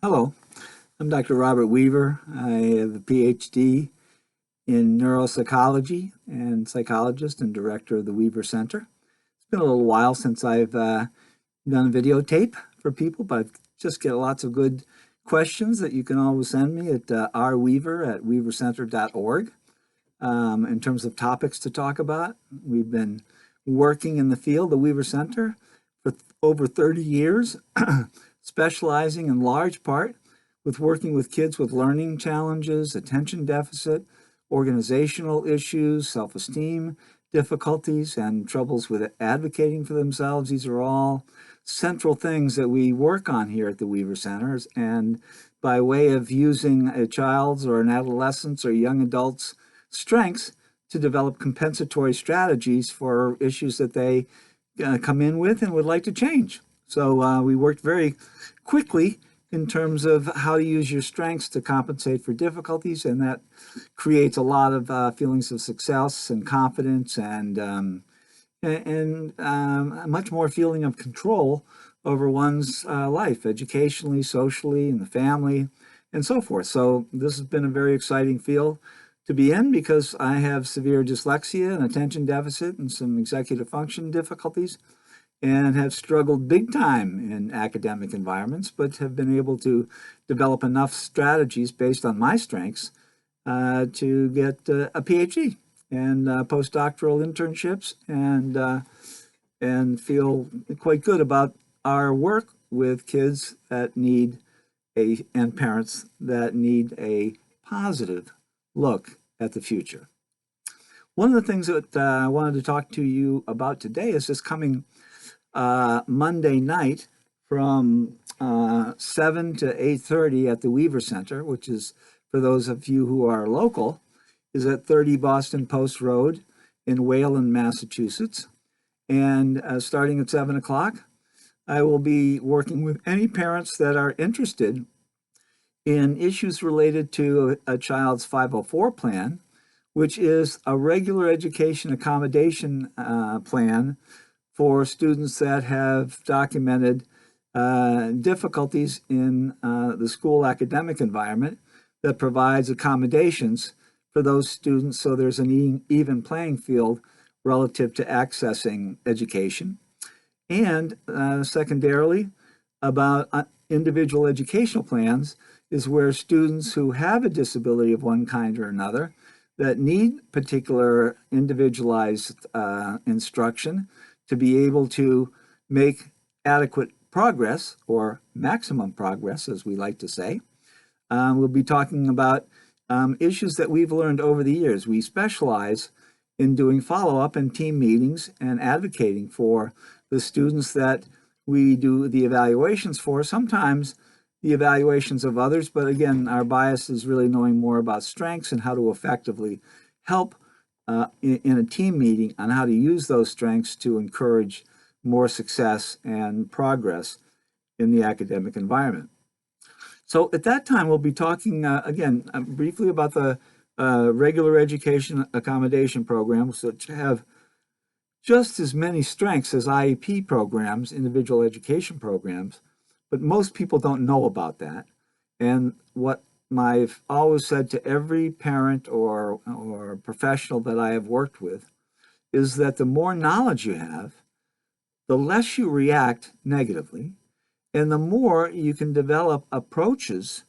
Hello, I'm Dr. Robert Weaver. I have a PhD in neuropsychology and psychologist and director of the Weaver Center. It's been a little while since I've done a videotape for people, but I just get lots of good questions that you can always send me at rweaver@weavercenter.org. In terms of topics to talk about, we've been working in the field, the Weaver Center, for over 30 years, specializing in large part with working with kids with learning challenges, attention deficit, organizational issues, self-esteem difficulties, and troubles with advocating for themselves. These are all central things that we work on here at the Weaver Centers. And by way of using a child's or an adolescent's or young adult's strengths to develop compensatory strategies for issues that they come in with and would like to change. So we worked very quickly in terms of how to use your strengths to compensate for difficulties, and that creates a lot of feelings of success and confidence and much more feeling of control over one's life, educationally, socially, in the family, and so forth. So this has been a very exciting field to be in because I have severe dyslexia and attention deficit and some executive function difficulties, and have struggled big time in academic environments, but have been able to develop enough strategies based on my strengths to get a PhD and postdoctoral internships, and feel quite good about our work with kids that need and parents that need a positive look at the future. One of the things that I wanted to talk to you about today is this coming Monday night from 7 to 8:30 at the Weaver Center, which is, for those of you who are local, is at 30 Boston Post Road in Wayland, Massachusetts. And starting at 7 o'clock, I will be working with any parents that are interested in issues related to a child's 504 plan, which is a regular education accommodation plan for students that have documented difficulties in the school academic environment, that provides accommodations for those students so there's an even playing field relative to accessing education. And secondarily, about individual educational plans is where students who have a disability of one kind or another that need particular individualized instruction to be able to make adequate progress, or maximum progress, as we like to say. We'll be talking about issues that we've learned over the years. We specialize in doing follow-up and team meetings and advocating for the students that we do the evaluations for, sometimes the evaluations of others, but again, our bias is really knowing more about strengths and how to effectively help in a team meeting on how to use those strengths to encourage more success and progress in the academic environment. So at that time, we'll be talking again briefly about the regular education accommodation programs, which have just as many strengths as IEP programs, individual education programs, but most people don't know about that. And what I've always said to every parent or professional that I have worked with is that the more knowledge you have, the less you react negatively, and the more you can develop approaches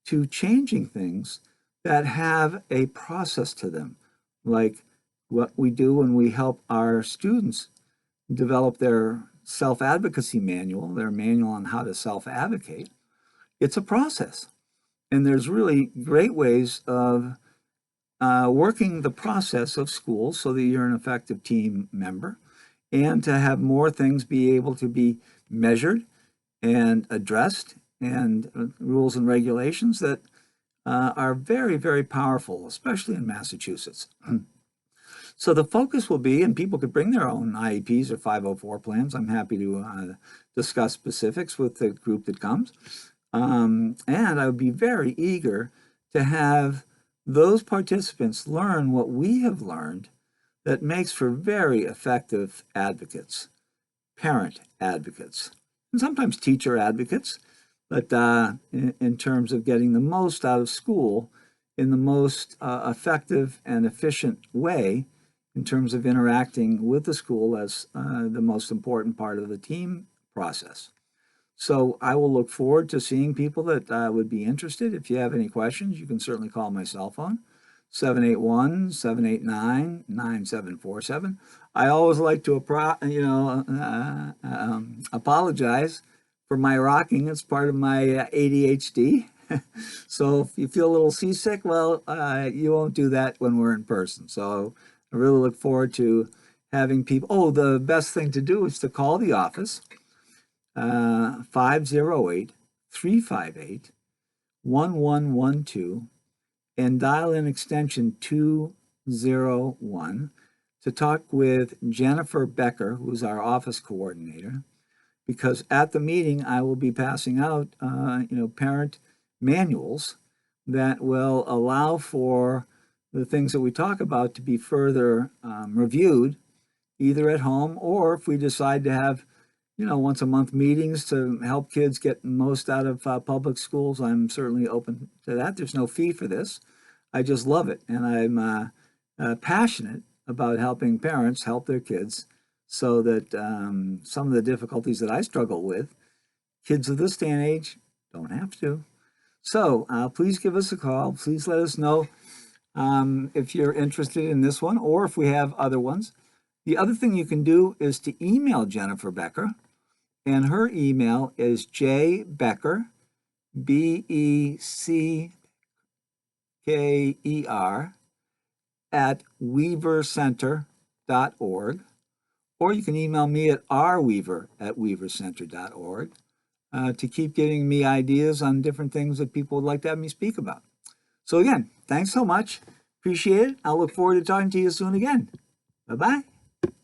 to changing things that have a process to them, like what we do when we help our students develop their self-advocacy manual, their manual on how to self-advocate. It's a process. And there's really great ways of working the process of school so that you're an effective team member, and to have more things be able to be measured and addressed, and rules and regulations that are very, very powerful, especially in Massachusetts. So the focus will be, and people could bring their own IEPs or 504 plans. I'm happy to discuss specifics with the group that comes. And I would be very eager to have those participants learn what we have learned that makes for very effective advocates, parent advocates, and sometimes teacher advocates, But in terms of getting the most out of school in the most effective and efficient way, in terms of interacting with the school as the most important part of the team process. So I will look forward to seeing people that would be interested. If you have any questions, you can certainly call my cell phone, 781-789-9747. I always like to apologize for my rocking. It's part of my ADHD. So if you feel a little seasick, well, you won't do that when we're in person. So I really look forward to having people. Oh, the best thing to do is to call the office, 508-358-1112, and dial in extension 201 to talk with Jennifer Becker, who's our office coordinator, because at the meeting I will be passing out, parent manuals that will allow for the things that we talk about to be further reviewed, either at home or if we decide to have, once a month meetings to help kids get most out of public schools. I'm certainly open to that. There's no fee for this. I just love it. And I'm passionate about helping parents help their kids so that some of the difficulties that I struggle with, kids of this day and age don't have to. So please give us a call. Please let us know if you're interested in this one or if we have other ones. The other thing you can do is to email Jennifer Becker, and her email is jbecker, BECKER, at weavercenter.org, or you can email me at rweaver@weavercenter.org to keep giving me ideas on different things that people would like to have me speak about. So again, thanks so much. Appreciate it. I'll look forward to talking to you soon again. Bye-bye.